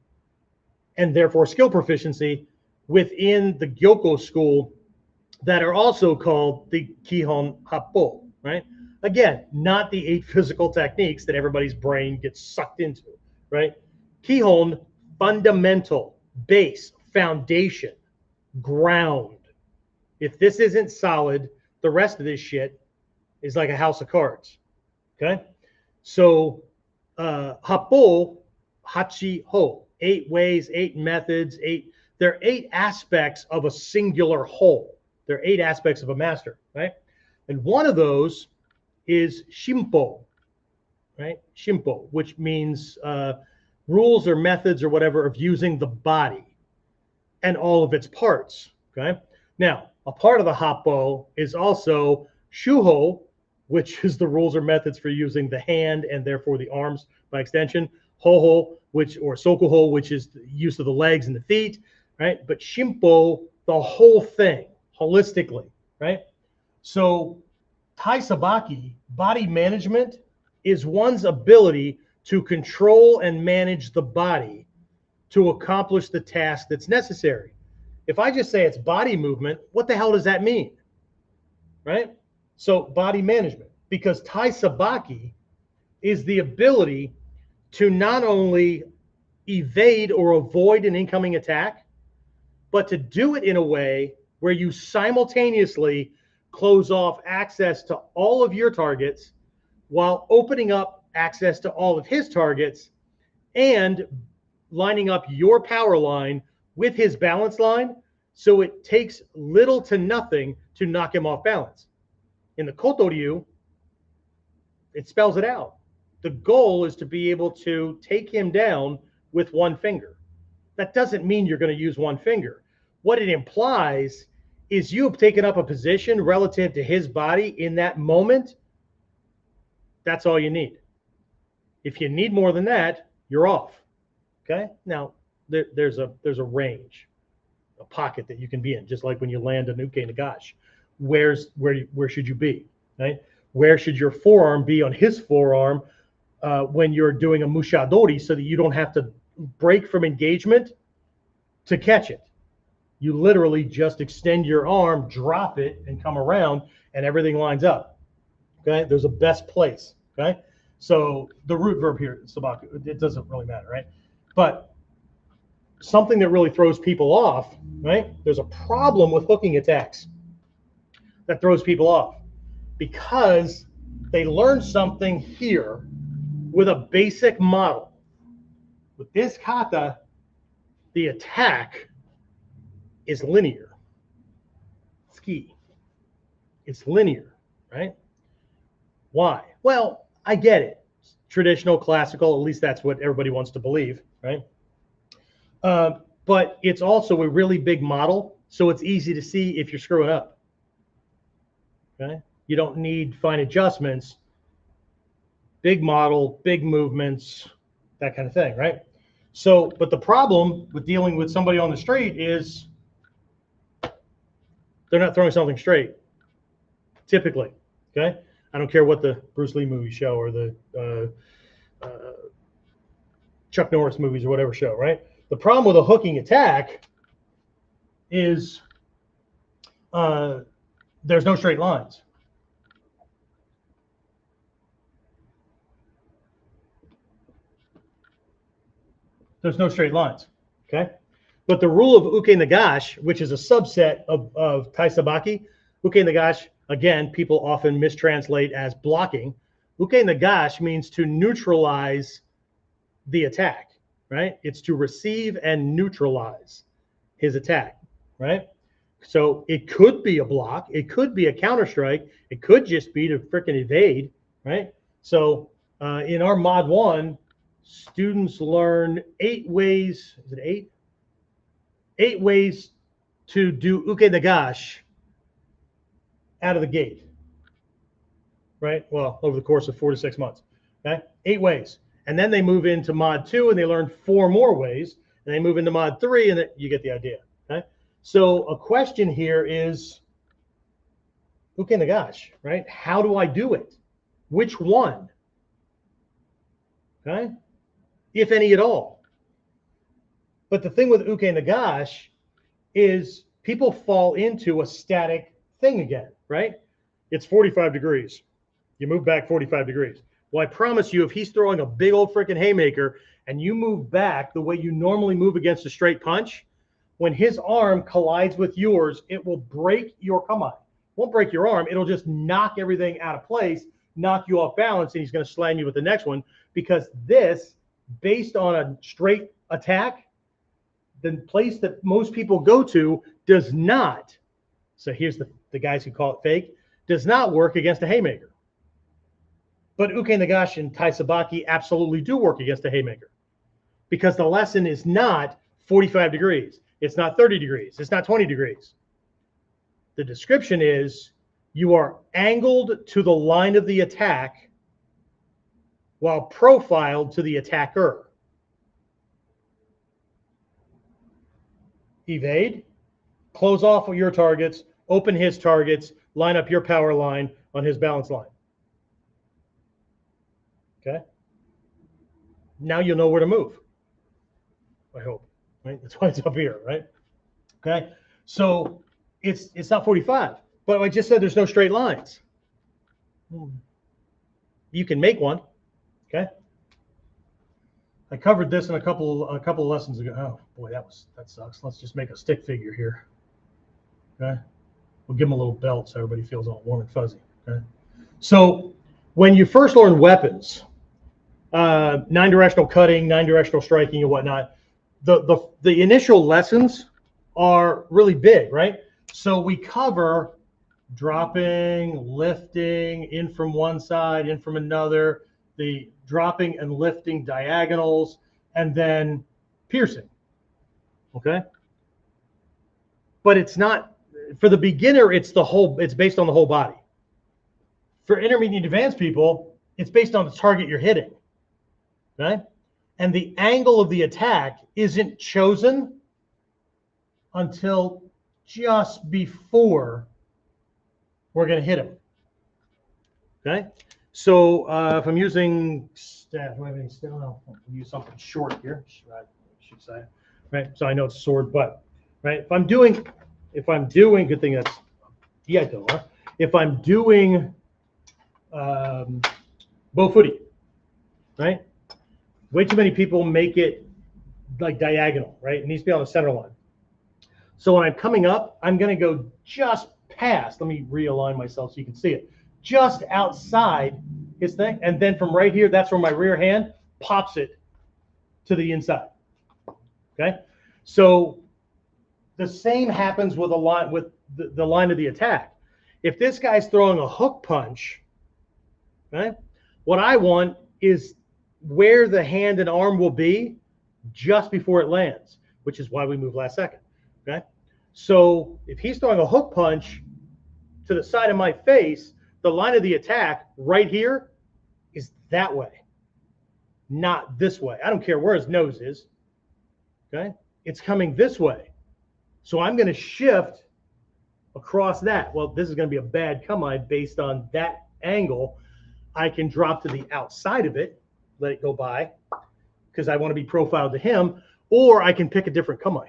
and therefore skill proficiency within the Gyoko school that are also called the Kihon Happo, right? Again, not the 8 physical techniques that everybody's brain gets sucked into, right? Kihon, fundamental, base, foundation, ground. If this isn't solid, the rest of this shit is like a house of cards, okay? So Happo, Hachi Ho, 8 ways, 8 methods, 8. There are 8 aspects of a singular whole. There are 8 aspects of a master, right? And one of those is Shimpo. right? Shimpo, which means rules or methods or whatever of using the body and all of its parts, okay? Now, a part of the happo is also shuho, which is the rules or methods for using the hand and therefore the arms by extension, hoho, or sokuho, which is the use of the legs and the feet, right? But shimpo, the whole thing, holistically, right? So Tai-Sabaki, body management, is one's ability to control and manage the body to accomplish the task that's necessary. If I just say it's body movement, what the hell does that mean? Right? So body management, because Tai-Sabaki is the ability to not only evade or avoid an incoming attack, but to do it in a way where you simultaneously close off access to all of your targets while opening up access to all of his targets and lining up your power line with his balance line, so it takes little to nothing to knock him off balance. In the Kotoryu, it spells it out. The goal is to be able to take him down with one finger. That doesn't mean you're going to use one finger. What it implies is you have taken up a position relative to his body in that moment. That's all you need. If you need more than that, you're off. Okay. Now there's a range, a pocket that you can be in, just like when you land an uke nagash. Where should you be? Right? Where should your forearm be on his forearm when you're doing a mushadori, so that you don't have to break from engagement to catch it? You literally just extend your arm, drop it, and come around, and everything lines up. Okay. There's a best place. Okay. So the root verb here, sabaki, it doesn't really matter, right? But something that really throws people off, right? There's a problem with hooking attacks that throws people off because they learn something here with a basic model. With this kata, the attack is linear. Ski. It's linear, right? Why? Well, I get it. Traditional, classical, at least that's what everybody wants to believe, right? But it's also a really big model, so it's easy to see if you're screwing up. Okay? You don't need fine adjustments. Big model, big movements, that kind of thing, right? So, but the problem with dealing with somebody on the street is they're not throwing something straight, typically, okay? I don't care what the Bruce Lee movies show or the Chuck Norris movies or whatever show, right? The problem with a hooking attack is there's no straight lines. There's no straight lines, okay? But the rule of uke nagash, which is a subset of Tai-Sabaki, uke nagash, again, people often mistranslate as blocking. Uke nagash means to neutralize the attack, right? It's to receive and neutralize his attack, right? So it could be a block. It could be a counter strike. It could just be to freaking evade, right? So in our Mod 1, students learn 8 ways. Is it 8? 8 ways to do uke nagash out of the gate, right? Well, over the course of 4 to 6 months, okay? 8 ways. And then they move into Mod 2 and they learn 4 more ways. And they move into Mod 3 and you get the idea, okay? So a question here is, uke nagash, right? How do I do it? Which one? Okay? If any at all. But the thing with uke nagash is people fall into a static thing again, right? It's 45 degrees. You move back 45 degrees. Well, I promise you, if he's throwing a big old freaking haymaker and you move back the way you normally move against a straight punch, when his arm collides with yours, it will break your, come on, it won't break your arm. It'll just knock everything out of place, knock you off balance, and he's going to slam you with the next one, because this, based on a straight attack, the place that most people go to does not, so here's the guys who call it fake, does not work against a haymaker. But uke nagashi and Tai-Sabaki absolutely do work against a haymaker, because the lesson is not 45 degrees. It's not 30 degrees. It's not 20 degrees. The description is you are angled to the line of the attack while profiled to the attacker. Evade, close off your targets, open his targets, line up your power line on his balance line. Okay? Now you'll know where to move. I hope. Right? That's why it's up here, right? Okay? So it's not 45. But I just said there's no straight lines. You can make one. Okay? I covered this in a couple of lessons ago. Oh boy, that sucks. Let's just make a stick figure here. Okay? We'll give them a little belt so everybody feels all warm and fuzzy. Okay? So when you first learn weapons, 9-directional cutting, 9-directional striking, and whatnot, the initial lessons are really big, right? So we cover dropping, lifting, in from one side, in from another, the dropping and lifting diagonals, and then piercing. Okay? But it's not, for the beginner, it's based on the whole body. For intermediate and advanced people, it's based on the target you're hitting. Okay? And the angle of the attack isn't chosen until just before we're going to hit him. Okay? So if I'm using staff, do I have any staff? No, I'll use something short here, I should say. Right? So I know it's sword butt. Right? If I'm doing, good thing that's if I'm doing bow footy, right? Way too many people make it like diagonal, right? It needs to be on the center line. So when I'm coming up, I'm going to go just past. Let me realign myself so you can see it. Just outside his thing. And then from right here, that's where my rear hand pops it to the inside. Okay? So the same happens with the line of the attack. If this guy's throwing a hook punch, okay, what I want is where the hand and arm will be just before it lands, which is why we moved last second. Okay? So if he's throwing a hook punch to the side of my face, the line of the attack right here is that way, not this way. I don't care where his nose is. Okay? It's coming this way. So I'm going to shift across that. Well, this is going to be a bad come-on based on that angle. I can drop to the outside of it, let it go by, because I want to be profiled to him, or I can pick a different come-on.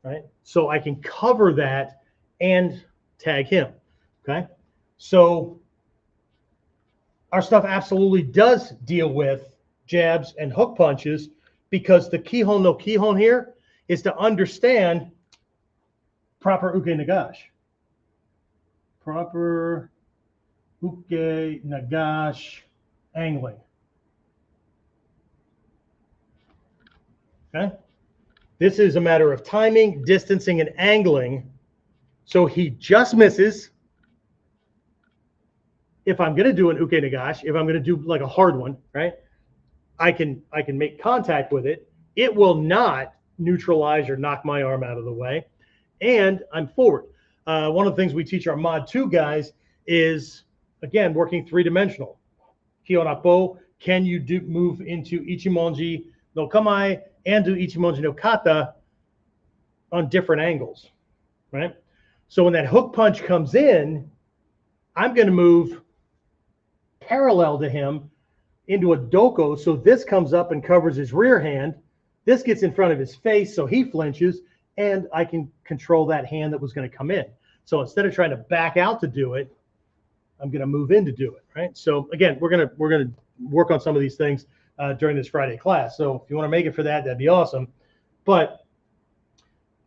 Right? So I can cover that and tag him. Okay? So our stuff absolutely does deal with jabs and hook punches, because the kihon no kihon here is to understand proper uke nagashi. Proper uke nagashi angling. Okay? This is a matter of timing, distancing, and angling. So he just misses. If I'm going to do an uke nagashi, if I'm going to do like a hard one, right? I can make contact with it. It will not neutralize or knock my arm out of the way. And I'm forward. One of the things we teach our Mod 2 guys is, again, working three-dimensional. Kyonapo, can you move into Ichimonji no Kamae and do Ichimonji no Kata on different angles, right? So when that hook punch comes in, I'm going to move parallel to him into a doko, so this comes up and covers his rear hand. This gets in front of his face, so he flinches, and I can control that hand that was going to come in. So instead of trying to back out to do it, I'm going to move in to do it, right? So again, we're going to work on some of these things during this Friday class. So if you want to make it for that, that'd be awesome. But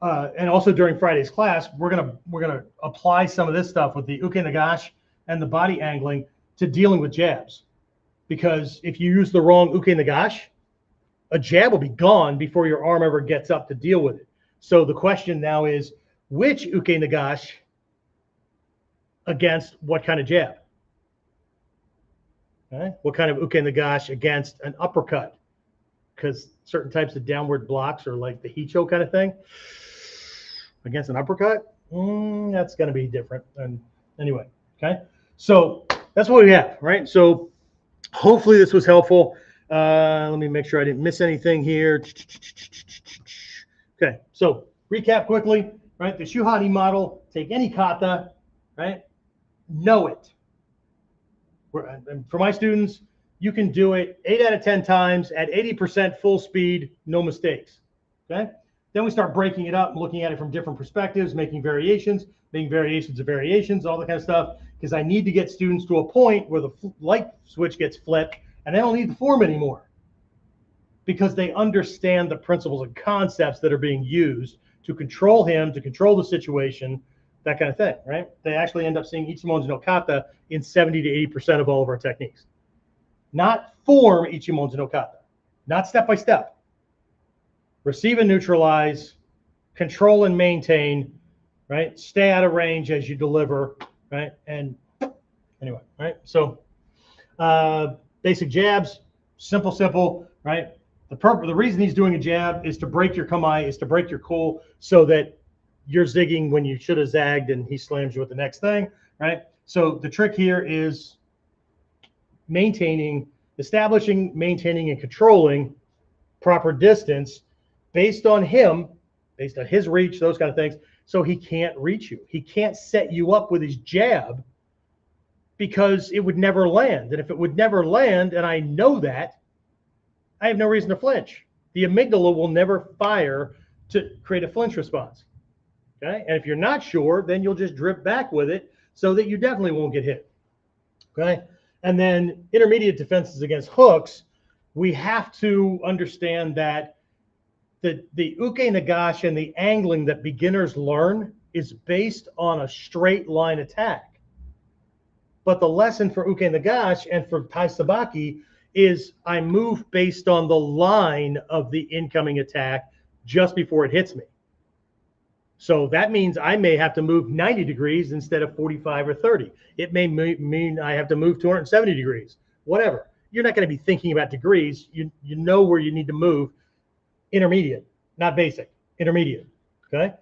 and also during Friday's class, we're gonna apply some of this stuff with the uke nagashi and the body angling to dealing with jabs. Because if you use the wrong uke nagashi, a jab will be gone before your arm ever gets up to deal with it. So the question now is, which uke nagashi against what kind of jab? Okay. What kind of uke nagash against an uppercut? Because certain types of downward blocks are like the hicho kind of thing. Against an uppercut, that's going to be different. And anyway, okay. So that's what we have, right? So hopefully this was helpful. Let me make sure I didn't miss anything here. Okay, so recap quickly, right? The Shuhani model, take any kata, right? Know it. And for my students, you can do it 8 out of 10 times at 80% full speed, no mistakes, okay? Then we start breaking it up and looking at it from different perspectives, making variations of variations, all that kind of stuff, because I need to get students to a point where the light switch gets flipped and they don't need the form anymore because they understand the principles and concepts that are being used to control him, to control the situation, that kind of thing, right? They actually end up seeing Ichimonji no kata in 70 to 80% of all of our techniques. Not form Ichimonji no kata, not step by step. Receive and neutralize, control and maintain, right? Stay out of range as you deliver, right? And anyway, right? So basic jabs, simple, right? The reason he's doing a jab is to break your kamae, is to break your cool, so that you're zigging when you should have zagged and he slams you with the next thing, right? So the trick here is establishing, maintaining, and controlling proper distance based on him, based on his reach, those kind of things, so he can't reach you. He can't set you up with his jab because it would never land. And if it would never land, and I know that, I have no reason to flinch. The amygdala will never fire to create a flinch response. Okay? And if you're not sure, then you'll just drip back with it so that you definitely won't get hit. Okay? And then intermediate defenses against hooks, we have to understand that the uke nagash and the angling that beginners learn is based on a straight line attack. But the lesson for uke nagash and for Tai-Sabaki is I move based on the line of the incoming attack just before it hits me. So that means I may have to move 90 degrees instead of 45 or 30. It may mean I have to move 270 degrees, whatever. You're not going to be thinking about degrees. You know where you need to move. Intermediate, not basic, intermediate, okay?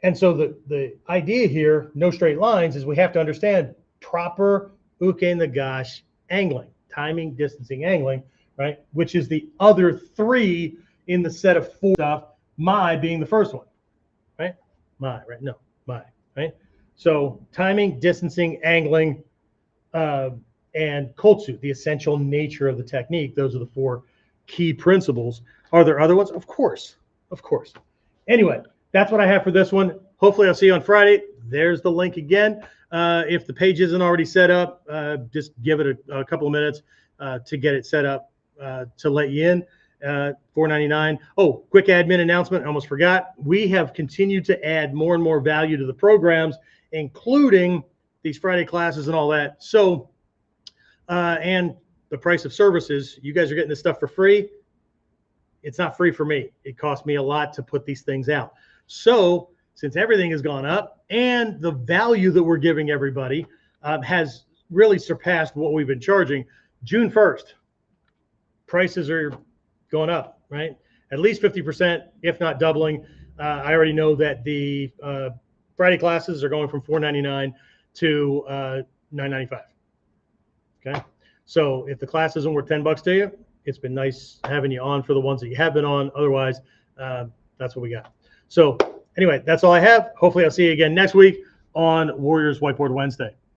And so the idea here, no straight lines, is we have to understand proper uke nagash angling, timing, distancing, angling, right? Which is the other 3 in the set of 4 stuff, mai being the first one. Right? Mai, right? No, mai, right? So timing, distancing, angling, and kotsu, the essential nature of the technique. Those are the 4 key principles. Are there other ones? Of course. Anyway, that's what I have for this one. Hopefully I'll see you on Friday. There's the link again. If the page isn't already set up, just give it a couple of minutes to get it set up to let you in. $4.99. Oh, quick admin announcement. I almost forgot. We have continued to add more and more value to the programs, including these Friday classes and all that. So, and the price of services. You guys are getting this stuff for free. It's not free for me. It costs me a lot to put these things out. So, since everything has gone up and the value that we're giving everybody has really surpassed what we've been charging, June 1st, prices are going up, right? At least 50%, if not doubling. I already know that the Friday classes are going from $4.99 to $9.95. Okay, so if the class isn't worth $10 to you, it's been nice having you on for the ones that you have been on. Otherwise, that's what we got. So anyway, that's all I have. Hopefully I'll see you again next week on Warriors Whiteboard Wednesday.